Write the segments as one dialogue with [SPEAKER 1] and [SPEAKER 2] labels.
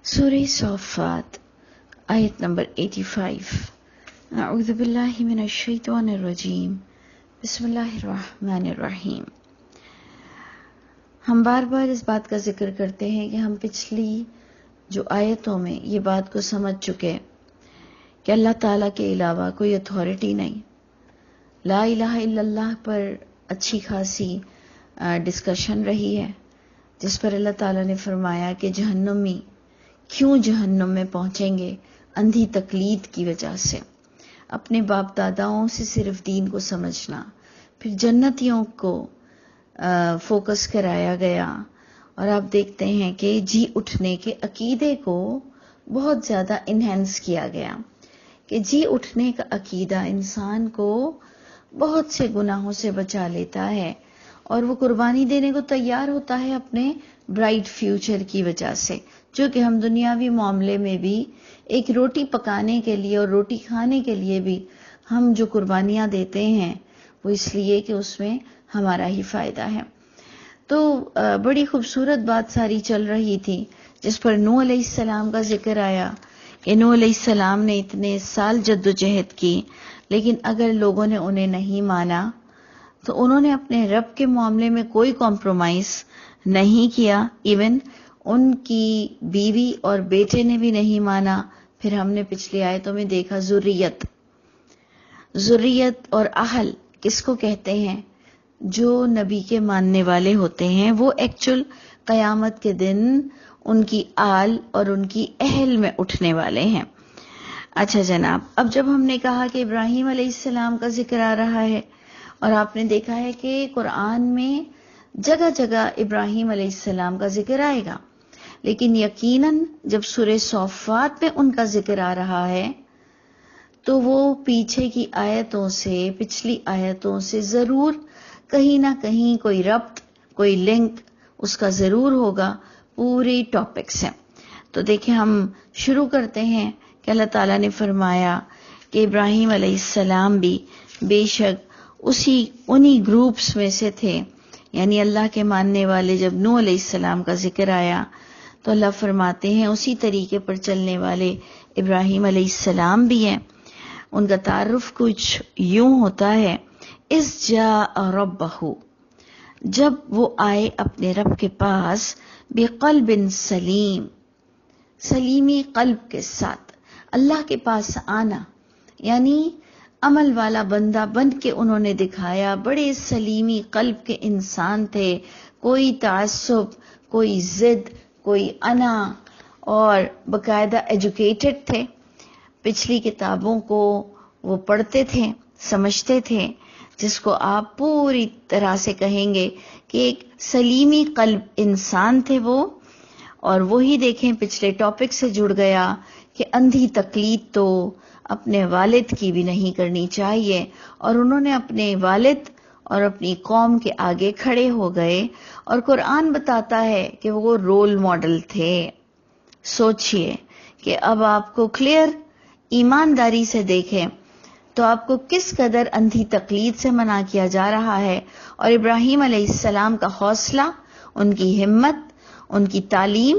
[SPEAKER 1] سورہ صافات آیت نمبر 85۔ اعوذ باللہ من الشیطان الرجیم، بسم اللہ الرحمن الرحیم۔ ہم بار بار اس بات کا ذکر کرتے ہیں کہ ہم پچھلی جو آیتوں میں یہ بات کو سمجھ چکے کہ اللہ تعالیٰ کے علاوہ کوئی اتھارٹی نہیں۔ لا الہ الا اللہ پر اچھی خاصی ڈسکشن رہی ہے، جس پر اللہ تعالیٰ نے فرمایا کہ جہنمی کیوں جہنم میں پہنچیں گے؟ اندھی تقلید کی وجہ سے، اپنے باپ داداؤں سے صرف دین کو سمجھنا۔ پھر جنتیوں کو فوکس کرایا گیا، اور آپ دیکھتے ہیں کہ جی اٹھنے کے عقیدے کو بہت زیادہ انہینس کیا گیا کہ جی اٹھنے کا عقیدہ انسان کو بہت سے گناہوں سے بچا لیتا ہے، اور وہ قربانی دینے کو تیار ہوتا ہے اپنے برائٹ فیوچر کی وجہ سے۔ جو کہ ہم دنیاوی معاملے میں بھی ایک روٹی پکانے کے لیے اور روٹی کھانے کے لیے بھی ہم جو قربانیاں دیتے ہیں وہ اس لیے کہ اس میں ہمارا ہی فائدہ ہے۔ تو بڑی خوبصورت بات ساری چل رہی تھی، جس پر نوح علیہ السلام کا ذکر آیا کہ نوح علیہ السلام نے اتنے سال جد و جہد کی، لیکن اگر لوگوں نے انہیں نہیں مانا تو انہوں نے اپنے رب کے معاملے میں کوئی کمپرومائز نہیں کیا، ایون ان کی بیوی اور بیٹے نے بھی نہیں مانا۔ پھر ہم نے پچھلی آیتوں میں دیکھا ذریت اور اہل کس کو کہتے ہیں؟ جو نبی کے ماننے والے ہوتے ہیں، وہ ایکچول قیامت کے دن ان کی آل اور ان کی اہل میں اٹھنے والے ہیں۔ اچھا جناب، اب جب ہم نے کہا کہ ابراہیم علیہ السلام کا ذکر آ رہا ہے، اور آپ نے دیکھا ہے کہ قرآن میں جگہ جگہ ابراہیم علیہ السلام کا ذکر آئے گا، لیکن یقیناً جب سورہ صافات میں ان کا ذکر آ رہا ہے تو وہ پیچھے کی آیتوں سے، پچھلی آیتوں سے ضرور کہیں نہ کہیں کوئی ربط، کوئی لنک اس کا ضرور ہوگا، پوری ٹاپکس ہیں۔ تو دیکھیں، ہم شروع کرتے ہیں کہ اللہ تعالیٰ نے فرمایا کہ ابراہیم علیہ السلام بھی بے شک انہی گروپس میں سے تھے، یعنی اللہ کے ماننے والے۔ جب نوح علیہ السلام کا ذکر آیا تو اللہ فرماتے ہیں اسی طریقے پر چلنے والے ابراہیم علیہ السلام بھی ہیں۔ ان کا تعارف کچھ یوں ہوتا ہے، اذ جاء ربہ، جب وہ آئے اپنے رب کے پاس، بقلب سلیم، سلیمی قلب کے ساتھ۔ اللہ کے پاس آنا یعنی عمل والا بندہ بن کے انہوں نے دکھایا، بڑے سلیمی قلب کے انسان تھے، کوئی تعصب، کوئی ضد، کوئی انا، اور باقاعدہ ایجوکیٹڈ تھے۔ پچھلی کتابوں کو وہ پڑھتے تھے، سمجھتے تھے، جس کو آپ پوری طرح سے کہیں گے کہ ایک سلیمی قلب انسان تھے وہ۔ اور وہی دیکھیں پچھلے ٹاپک سے جڑ گیا کہ اندھی تقلید تو اپنے والد کی بھی نہیں کرنی چاہیے، اور انہوں نے اپنے والد اور اپنی قوم کے آگے کھڑے ہو گئے، اور قرآن بتاتا ہے کہ وہ رول ماڈل تھے۔ سوچئے کہ اب آپ کو کلیئر ایمانداری سے دیکھیں تو آپ کو کس قدر اندھی تقلید سے منع کیا جا رہا ہے، اور ابراہیم علیہ السلام کا حوصلہ، ان کی ہمت، ان کی تعلیم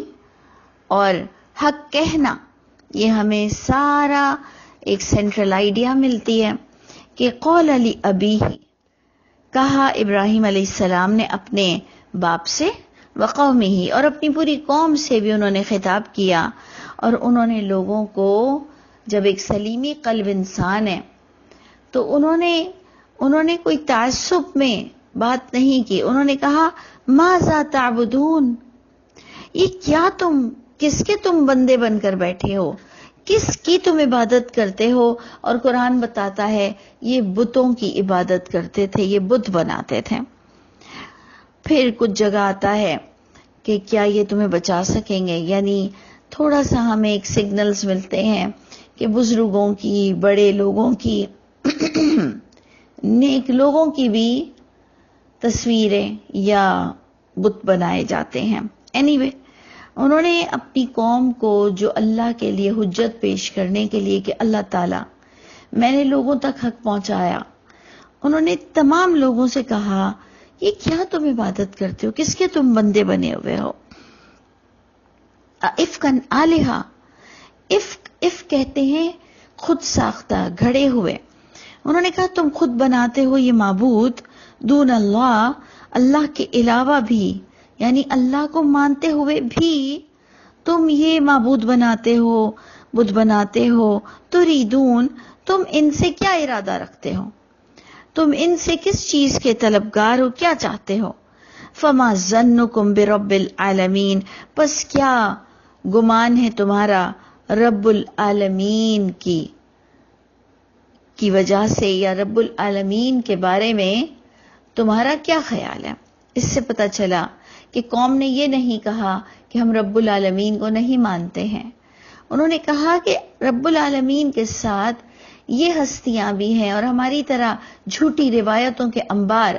[SPEAKER 1] اور حق کہنا، یہ ہمیں سارا ایک سینٹرل آئیڈیا ملتی ہے کہ قول علی ابی، کہا ابراہیم علیہ السلام نے اپنے باپ سے، وقومہ، اور اپنی پوری قوم سے بھی انہوں نے خطاب کیا۔ اور انہوں نے لوگوں کو، جب ایک سلیمی قلب انسان ہے تو انہوں نے کوئی تعصب میں بات نہیں کی۔ انہوں نے کہا ماذا تعبدون، یہ کیا کس کے تم بندے بن کر بیٹھے ہو، کس کی تم عبادت کرتے ہو؟ اور قرآن بتاتا ہے یہ بتوں کی عبادت کرتے تھے، یہ بت بناتے تھے۔ پھر کچھ جگہ آتا ہے کہ کیا یہ تمہیں بچا سکیں گے، یعنی تھوڑا سا ہمیں ایک سگنلز ملتے ہیں کہ بزرگوں کی، بڑے لوگوں کی، نیک لوگوں کی بھی تصویریں یا بت بنائے جاتے ہیں۔ اینی انہوں نے اپنی قوم کو جو اللہ کے لیے حجت پیش کرنے کے لیے کہ اللہ تعالیٰ میں نے لوگوں تک حق پہنچایا، انہوں نے تمام لوگوں سے کہا یہ کیا تم عبادت کرتے ہو، کس کے تم بندے بنے ہوئے ہو؟ افکن آلہا، افک کہتے ہیں خود ساختہ، گھڑے ہوئے. انہوں نے کہا تم خود بناتے ہو یہ معبود دون اللہ، اللہ کے علاوہ بھی، یعنی اللہ کو مانتے ہوئے بھی تم یہ معبود بناتے ہو، بدھ بناتے ہو. تریدون، تم ان سے کیا ارادہ رکھتے ہو، تم ان سے کس چیز کے طلبگار ہو، کیا چاہتے ہو. فما ظنکم برب العالمین، پس کیا گمان ہے تمہارا رب العالمین کی وجہ سے، یا رب العالمین کے بارے میں تمہارا کیا خیال ہے. اس سے پتہ چلا کہ قوم نے یہ نہیں کہا کہ ہم رب العالمین کو نہیں مانتے ہیں. انہوں نے کہا کہ رب العالمین کے ساتھ یہ ہستیاں بھی ہیں، اور ہماری طرح جھوٹی روایتوں کے انبار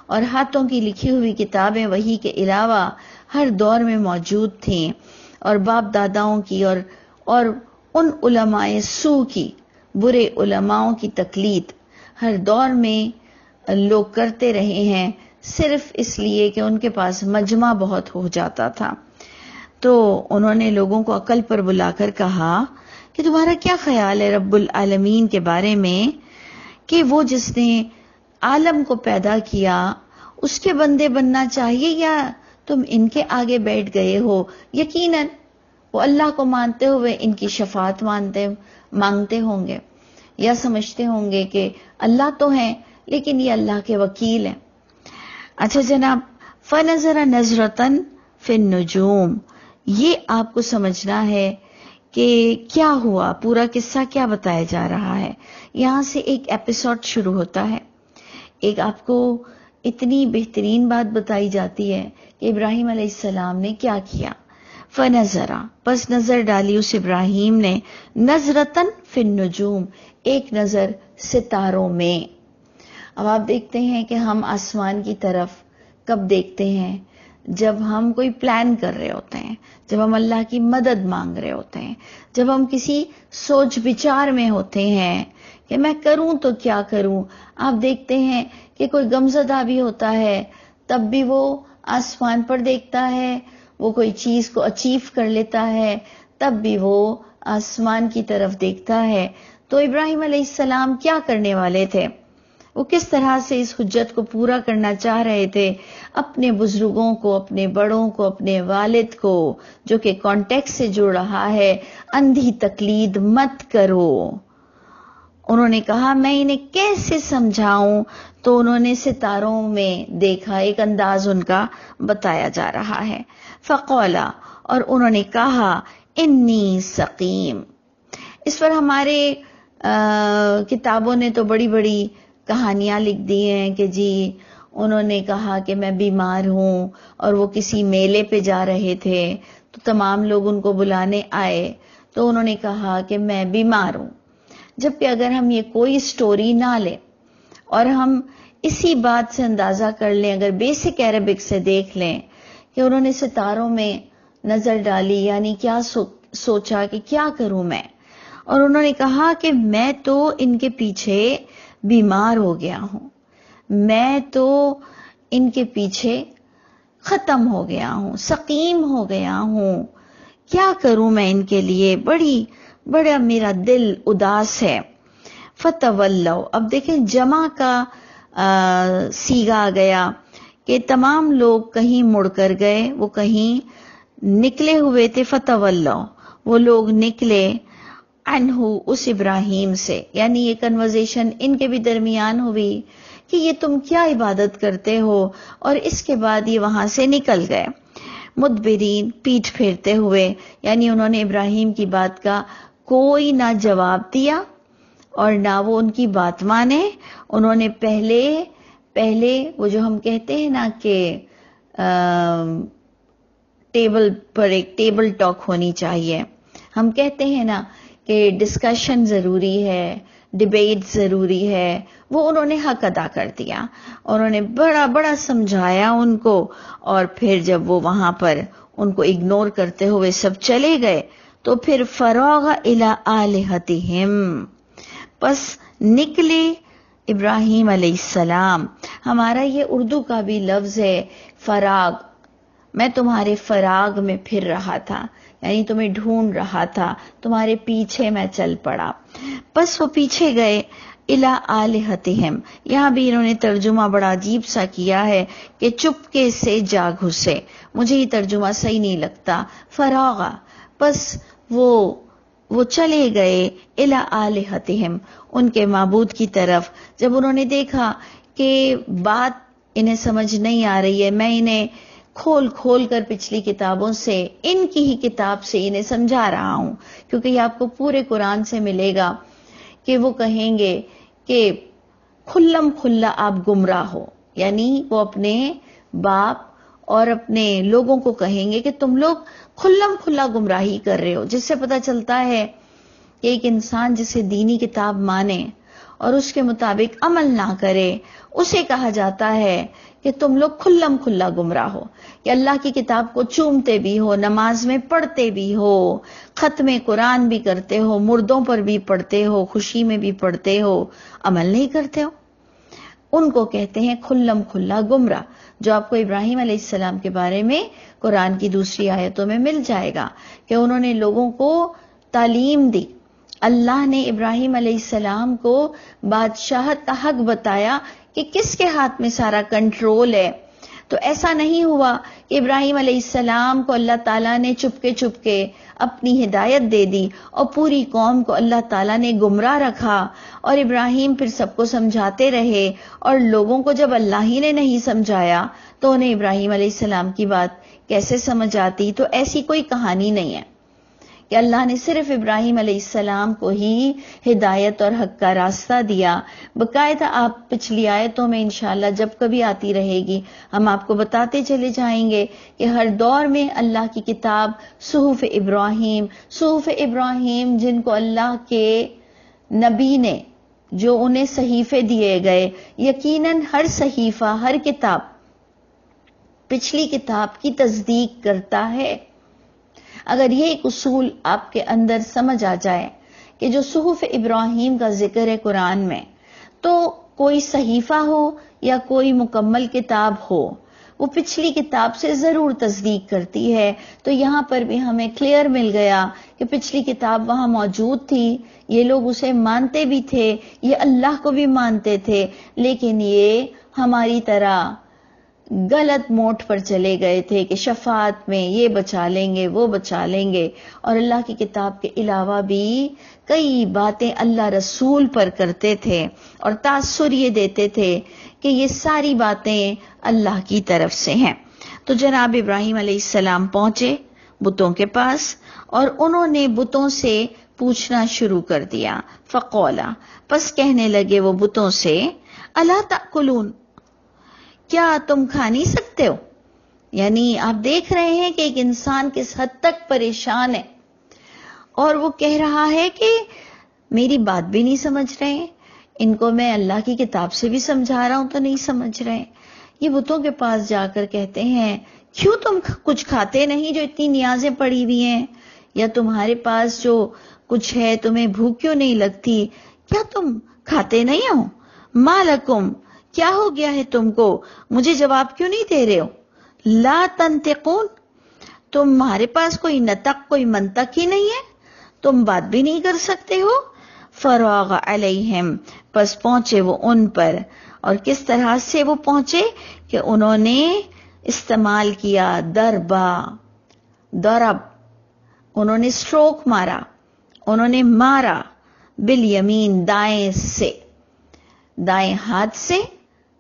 [SPEAKER 1] اور ہاتھوں کی لکھی ہوئی کتابیں وحی کے علاوہ ہر دور میں موجود تھیں، اور باپ داداؤں کی اور ان علماء سو کی، برے علماؤں کی تقلید ہر دور میں لوگ کرتے رہے ہیں، صرف اس لیے کہ ان کے پاس مجمع بہت ہو جاتا تھا. تو انہوں نے لوگوں کو عقل پر بلا کر کہا کہ تمہارا کیا خیال ہے رب العالمین کے بارے میں، کہ وہ جس نے عالم کو پیدا کیا اس کے بندے بننا چاہیے، یا تم ان کے آگے بیٹھ گئے ہو. یقیناً وہ اللہ کو مانتے ہوئے ان کی شفاعت مانگتے ہوں گے، یا سمجھتے ہوں گے کہ اللہ تو ہیں لیکن یہ اللہ کے وکیل ہیں. اچھا جناب، فَنَظَرَ نَظْرَةً فِي النُّجُومِ، یہ آپ کو سمجھنا ہے کہ کیا ہوا، پورا قصہ کیا بتایا جا رہا ہے. یہاں سے ایک ایپیسوڈ شروع ہوتا ہے. ایک آپ کو اتنی بہترین بات بتائی جاتی ہے کہ ابراہیم علیہ السلام نے کیا کیا. فَنَظَرَ، پس نظر ڈالی اس ابراہیم نے، نظرتاً فی النجوم، ایک نظر ستاروں میں. اب آپ دیکھتے ہیں کہ ہم آسمان کی طرف کب دیکھتے ہیں؟ جب ہم کوئی پلان کر رہے ہوتے ہیں، جب ہم اللہ کی مدد مانگ رہے ہوتے ہیں، جب ہم کسی سوچ بچار میں ہوتے ہیں کہ میں کروں تو کیا کروں. آپ دیکھتے ہیں کہ کوئی غمزدہ بھی ہوتا ہے تب بھی وہ آسمان پر دیکھتا ہے، وہ کوئی چیز کو اچیو کر لیتا ہے تب بھی وہ آسمان کی طرف دیکھتا ہے. تو ابراہیم علیہ السلام کیا کرنے والے تھے؟ وہ کس طرح سے اس حجت کو پورا کرنا چاہ رہے تھے؟ اپنے بزرگوں کو، اپنے بڑوں کو، اپنے والد کو، جو کہ کانٹیکس سے جڑ رہا ہے، اندھی تقلید مت کرو. انہوں نے کہا میں انہیں کیسے سمجھاؤں؟ تو انہوں نے ستاروں میں دیکھا، ایک انداز ان کا بتایا جا رہا ہے. فقولا، اور انہوں نے کہا انی سقیم. اس پر ہمارے کتابوں نے تو بڑی بڑی کہانیاں لکھ دی ہیں کہ جی انہوں نے کہا کہ میں بیمار ہوں، اور وہ کسی میلے پہ جا رہے تھے تو تمام لوگ ان کو بلانے آئے تو انہوں نے کہا کہ میں بیمار ہوں. جبکہ اگر ہم یہ کوئی سٹوری نہ لیں اور ہم اسی بات سے اندازہ کر لیں، اگر بیسک عربک سے دیکھ لیں کہ انہوں نے ستاروں میں نظر ڈالی، یعنی کیا سوچا کہ کیا کروں میں، اور انہوں نے کہا کہ میں تو ان کے پیچھے بیمار ہو گیا ہوں، میں تو ان کے پیچھے ختم ہو گیا ہوں، سقیم ہو گیا ہوں، کیا کروں میں ان کے لیے، بڑا میرا دل اداس ہے. فتولوا، اب دیکھیں جمع کا سیگا گیا کہ تمام لوگ کہیں مڑ کر گئے، وہ کہیں نکلے ہوئے تھے. فتولوا، وہ لوگ نکلے، عنہ، اس ابراہیم سے. یعنی یہ کنورزیشن ان کے بھی درمیان ہوئی کہ یہ تم کیا عبادت کرتے ہو، اور اس کے بعد یہ وہاں سے نکل گئے. مدبرین، پیٹھ پھیرتے ہوئے، یعنی انہوں نے ابراہیم کی بات کا کوئی نہ جواب دیا اور نہ وہ ان کی بات مانے. انہوں نے پہلے وہ جو ہم کہتے ہیں نا کہ ٹیبل پر ایک ٹیبل ٹاک ہونی چاہیے، ہم کہتے ہیں نا کہ ڈسکشن ضروری ہے، ڈیبیٹ ضروری ہے، وہ انہوں نے حق ادا کر دیا. انہوں نے بڑا سمجھایا ان کو، اور پھر جب وہ وہاں پر ان کو اگنور کرتے ہوئے سب چلے گئے تو پھر فراغ الی آلہتہم، پس نکلے ابراہیم علیہ السلام. ہمارا یہ اردو کا بھی لفظ ہے فراغ، میں تمہارے فراغ میں پھر رہا تھا، یعنی تمہیں ڈھونڈ رہا تھا، تمہارے پیچھے میں چل پڑا۔ بس وہ پیچھے گئے الی آلہتہم، یہاں بھی انہوں نے ترجمہ بڑا عجیب سا کیا ہے کہ چپکے سے جا گھسے، مجھے یہ ترجمہ صحیح نہیں لگتا۔ فراغا، بس وہ چلے گئے الی آلہتہم، ان کے معبود کی طرف۔ جب انہوں نے دیکھا کہ بات انہیں سمجھ نہیں آ رہی ہے، میں انہیں کھول کھول کر پچھلی کتابوں سے، ان کی ہی کتاب سے انہیں سمجھا رہا ہوں، کیونکہ یہ آپ کو پورے قرآن سے ملے گا کہ وہ کہیں گے کہ کھلم کھلا آپ گمراہ ہو، یعنی وہ اپنے باپ اور اپنے لوگوں کو کہیں گے کہ تم لوگ کھلم کھلا گمراہی کر رہے ہو، جس سے پتہ چلتا ہے کہ ایک انسان جسے دینی کتاب مانے اور اس کے مطابق عمل نہ کرے، اسے کہا جاتا ہے کہ تم لوگ کھلم کھلا گمراہ ہو، کہ اللہ کی کتاب کو چومتے بھی ہو، نماز میں پڑھتے بھی ہو، ختم قرآن بھی کرتے ہو، مردوں پر بھی پڑھتے ہو، خوشی میں بھی پڑھتے ہو، عمل نہیں کرتے ہو۔ ان کو کہتے ہیں کھلم کھلا گمراہ، جو آپ کو ابراہیم علیہ السلام کے بارے میں قرآن کی دوسری آیتوں میں مل جائے گا کہ انہوں نے لوگوں کو تعلیم دی۔ اللہ نے ابراہیم علیہ السلام کو بادشاہت کا حق بتایا کہ کس کے ہاتھ میں سارا کنٹرول ہے۔ تو ایسا نہیں ہوا کہ ابراہیم علیہ السلام کو اللہ تعالیٰ نے چپکے اپنی ہدایت دے دی اور پوری قوم کو اللہ تعالیٰ نے گمراہ رکھا، اور ابراہیم پھر سب کو سمجھاتے رہے، اور لوگوں کو جب اللہ ہی نے نہیں سمجھایا تو انہیں ابراہیم علیہ السلام کی بات کیسے سمجھ آتی؟ تو ایسی کوئی کہانی نہیں ہے کہ اللہ نے صرف ابراہیم علیہ السلام کو ہی ہدایت اور حق کا راستہ دیا۔ باقاعدہ آپ پچھلی آیتوں میں انشاءاللہ جب کبھی آتی رہے گی ہم آپ کو بتاتے چلے جائیں گے کہ ہر دور میں اللہ کی کتاب صحف ابراہیم جن کو اللہ کے نبی نے، جو انہیں صحیفے دیے گئے، یقیناً ہر صحیفہ، ہر کتاب پچھلی کتاب کی تصدیق کرتا ہے۔ اگر یہ ایک اصول آپ کے اندر سمجھ آ جائے کہ جو صحف ابراہیم کا ذکر ہے قرآن میں، تو کوئی صحیفہ ہو یا کوئی مکمل کتاب ہو، وہ پچھلی کتاب سے ضرور تصدیق کرتی ہے۔ تو یہاں پر بھی ہمیں کلیئر مل گیا کہ پچھلی کتاب وہاں موجود تھی، یہ لوگ اسے مانتے بھی تھے، یہ اللہ کو بھی مانتے تھے، لیکن یہ ہماری طرح غلط موڈ پر چلے گئے تھے کہ شفاعت میں یہ بچا لیں گے، وہ بچا لیں گے، اور اللہ کی کتاب کے علاوہ بھی کئی باتیں اللہ رسول پر کرتے تھے اور تاثر یہ دیتے تھے کہ یہ ساری باتیں اللہ کی طرف سے ہیں۔ تو جناب ابراہیم علیہ السلام پہنچے بتوں کے پاس، اور انہوں نے بتوں سے پوچھنا شروع کر دیا۔ فقولا، پس کہنے لگے وہ بتوں سے، الا تاکلون، کیا تم کھا نہیں سکتے ہو؟ یعنی آپ دیکھ رہے ہیں کہ ایک انسان کس حد تک پریشان ہے، اور وہ کہہ رہا ہے کہ میری بات بھی نہیں سمجھ رہے، ان کو میں اللہ کی کتاب سے بھی سمجھا رہا ہوں تو نہیں سمجھ رہے۔ یہ بتوں کے پاس جا کر کہتے ہیں، کیوں تم کچھ کھاتے نہیں جو اتنی نیازیں پڑی ہوئی ہیں؟ یا تمہارے پاس جو کچھ ہے تمہیں بھوک کیوں نہیں لگتی؟ کیا تم کھاتے نہیں ہو؟ ما لکم، کیا ہو گیا ہے تم کو؟ مجھے جواب کیوں نہیں دے رہے ہو؟ لا تنطقون، تمہارے پاس کوئی نطق، کوئی منطق ہی نہیں ہے، تم بات بھی نہیں کر سکتے ہو۔ فراغ علیہم، پس پہنچے وہ ان پر، اور کس طرح سے وہ پہنچے کہ انہوں نے استعمال کیا ضرب، انہوں نے سٹروک مارا، انہوں نے مارا بالیمین، دائیں سے، دائیں ہاتھ سے،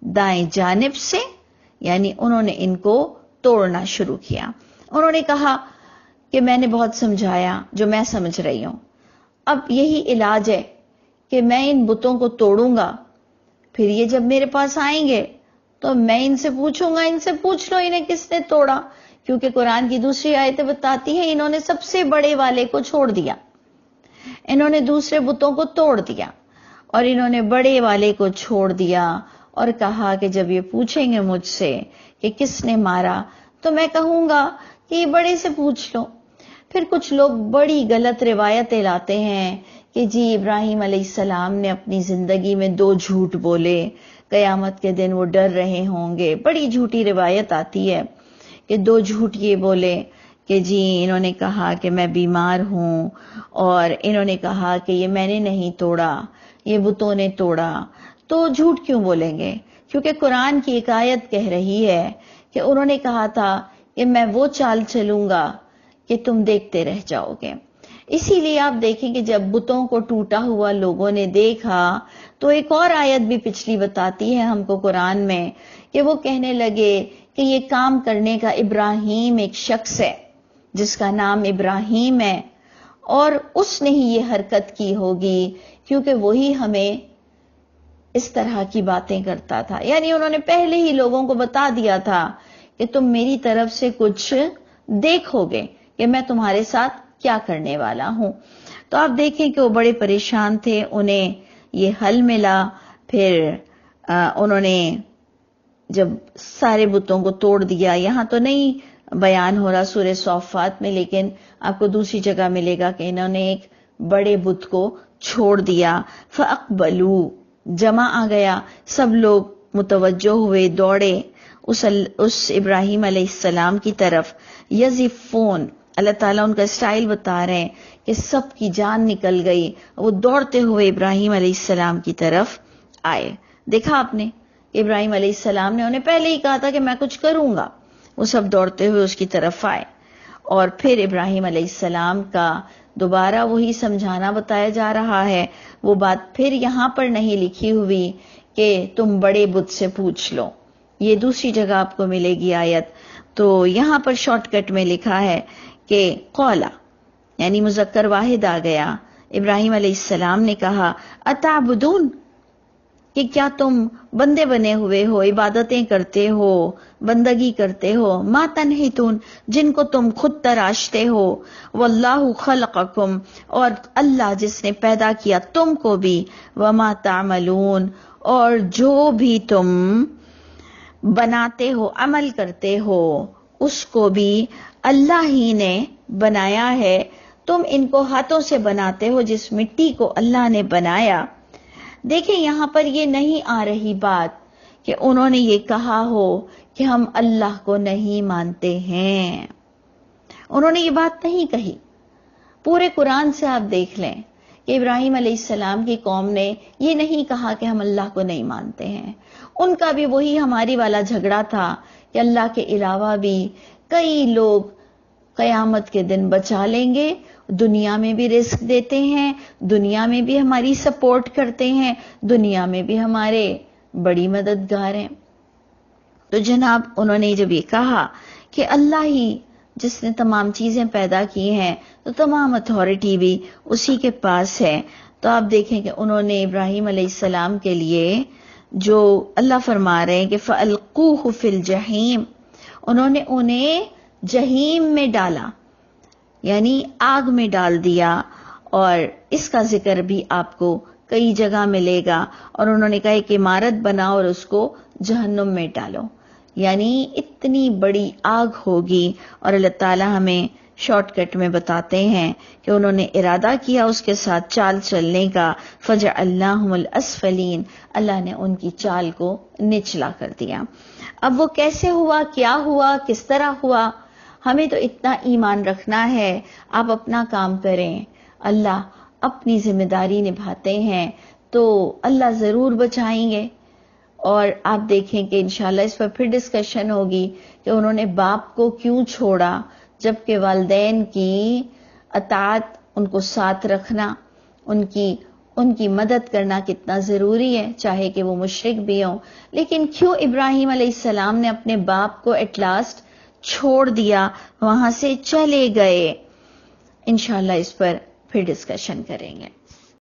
[SPEAKER 1] دائیں جانب سے، یعنی انہوں نے ان کو توڑنا شروع کیا۔ انہوں نے کہا کہ میں نے بہت سمجھایا جو میں سمجھ رہی ہوں، اب یہی علاج ہے کہ میں ان بتوں کو توڑوں گا، پھر یہ جب میرے پاس آئیں گے تو میں ان سے پوچھوں گا، ان سے پوچھ لو انہیں کس نے توڑا، کیونکہ قرآن کی دوسری آیتیں بتاتی ہیں انہوں نے سب سے بڑے والے کو چھوڑ دیا، انہوں نے دوسرے بتوں کو توڑ دیا اور انہوں نے بڑے والے کو چھوڑ دیا، اور کہا کہ جب یہ پوچھیں گے مجھ سے کہ کس نے مارا تو میں کہوں گا کہ یہ بڑے سے پوچھ لو۔ پھر کچھ لوگ بڑی غلط روایتیں لاتے ہیں کہ جی ابراہیم علیہ السلام نے اپنی زندگی میں 2 جھوٹ بولے، قیامت کے دن وہ ڈر رہے ہوں گے، بڑی جھوٹی روایت آتی ہے کہ دو جھوٹ یہ بولے کہ جی انہوں نے کہا کہ میں بیمار ہوں، اور انہوں نے کہا کہ یہ میں نے نہیں توڑا، یہ بتوں نے توڑا، تو جھوٹ کیوں بولیں گے؟ کیونکہ قرآن کی ایک آیت کہہ رہی ہے کہ انہوں نے کہا تھا کہ میں وہ چال چلوں گا کہ تم دیکھتے رہ جاؤ گے۔ اسی لیے آپ دیکھیں کہ جب بتوں کو ٹوٹا ہوا لوگوں نے دیکھا تو ایک اور آیت بھی پچھلی بتاتی ہے ہم کو قرآن میں کہ وہ کہنے لگے کہ یہ کام کرنے کا ابراہیم ایک شخص ہے جس کا نام ابراہیم ہے، اور اس نے ہی یہ حرکت کی ہوگی کیونکہ وہی ہمیں اس طرح کی باتیں کرتا تھا۔ یعنی انہوں نے پہلے ہی لوگوں کو بتا دیا تھا کہ تم میری طرف سے کچھ دیکھو گے کہ میں تمہارے ساتھ کیا کرنے والا ہوں۔ تو آپ دیکھیں کہ وہ بڑے پریشان تھے، انہیں یہ حل ملا۔ پھر انہوں نے جب سارے بتوں کو توڑ دیا، یہاں تو نہیں بیان ہو رہا سورہ صافات میں، لیکن آپ کو دوسری جگہ ملے گا کہ انہوں نے ایک بڑے بت کو چھوڑ دیا۔ فَأَقْبَلُوا، جمع آ گیا، سب لوگ متوجہ ہوئے، دوڑے اس ابراہیم علیہ السلام کی طرف۔ یزفون، اللہ تعالیٰ ان کا اسٹائل بتا رہے ہیں کہ سب کی جان نکل گئی، وہ دوڑتے ہوئے ابراہیم علیہ السلام کی طرف آئے۔ دیکھا آپ نے، ابراہیم علیہ السلام نے انہیں پہلے ہی کہا تھا کہ میں کچھ کروں گا، وہ سب دوڑتے ہوئے اس کی طرف آئے۔ اور پھر ابراہیم علیہ السلام کا دوبارہ وہی سمجھانا بتایا جا رہا ہے، وہ بات پھر یہاں پر نہیں لکھی ہوئی کہ تم بڑے بت سے پوچھ لو، یہ دوسری جگہ آپ کو ملے گی آیت۔ تو یہاں پر شارٹ کٹ میں لکھا ہے کہ قولا، یعنی مذکر واحد آ گیا۔ ابراہیم علیہ السلام نے کہا اتعبدون، کہ کیا تم بندے بنے ہوئے ہو، عبادتیں کرتے ہو، بندگی کرتے ہو، ما تنحتون، جن کو تم خود تراشتے ہو، واللہ خلقکم، اور اللہ جس نے پیدا کیا تم کو بھی، وما تعملون، اور جو بھی تم بناتے ہو، عمل کرتے ہو، اس کو بھی اللہ ہی نے بنایا ہے۔ تم ان کو ہاتھوں سے بناتے ہو جس مٹی کو اللہ نے بنایا۔ دیکھیں یہاں پر یہ نہیں آ رہی بات کہ انہوں نے یہ کہا ہو کہ ہم اللہ کو نہیں مانتے ہیں، انہوں نے یہ بات نہیں کہی۔ پورے قرآن سے آپ دیکھ لیں کہ ابراہیم علیہ السلام کی قوم نے یہ نہیں کہا کہ ہم اللہ کو نہیں مانتے ہیں۔ ان کا بھی وہی ہماری والا جھگڑا تھا کہ اللہ کے علاوہ بھی کئی لوگ قیامت کے دن بچا لیں گے، دنیا میں بھی رزق دیتے ہیں، دنیا میں بھی ہماری سپورٹ کرتے ہیں، دنیا میں بھی ہمارے بڑی مددگار ہیں۔ تو جناب انہوں نے جب یہ کہا کہ اللہ ہی جس نے تمام چیزیں پیدا کی ہیں تو تمام اتھارٹی بھی اسی کے پاس ہے، تو آپ دیکھیں کہ انہوں نے ابراہیم علیہ السلام کے لیے جو اللہ فرما رہے ہیں کہ فَأَلْقُوهُ فِي الْجَحِيمِ، انہوں نے انہیں جہیم میں ڈالا، یعنی آگ میں ڈال دیا، اور اس کا ذکر بھی آپ کو کئی جگہ ملے گا۔ اور انہوں نے کہا ایک عمارت بناؤ اور اس کو جہنم میں ڈالو، یعنی اتنی بڑی آگ ہوگی۔ اور اللہ تعالی ہمیں شارٹ کٹ میں بتاتے ہیں کہ انہوں نے ارادہ کیا اس کے ساتھ چال چلنے کا، فَجَعَلْنَاهُمُ الْأَسْفَلِينَ، اللہ نے ان کی چال کو نچلا کر دیا۔ اب وہ کیسے ہوا، کیا ہوا، کس طرح ہوا، ہمیں تو اتنا ایمان رکھنا ہے، آپ اپنا کام کریں، اللہ اپنی ذمہ داری نبھاتے ہیں تو اللہ ضرور بچائیں گے۔ اور آپ دیکھیں کہ انشاءاللہ اس پر پھر ڈسکشن ہوگی کہ انہوں نے باپ کو کیوں چھوڑا، جبکہ والدین کی اطاعت، ان کو ساتھ رکھنا، ان کی مدد کرنا کتنا ضروری ہے، چاہے کہ وہ مشرک بھی ہوں۔ لیکن کیوں ابراہیم علیہ السلام نے اپنے باپ کو ایٹ لاسٹ چھوڑ دیا، وہاں سے چلے گئے، انشاءاللہ اس پر پھر ڈسکشن کریں گے۔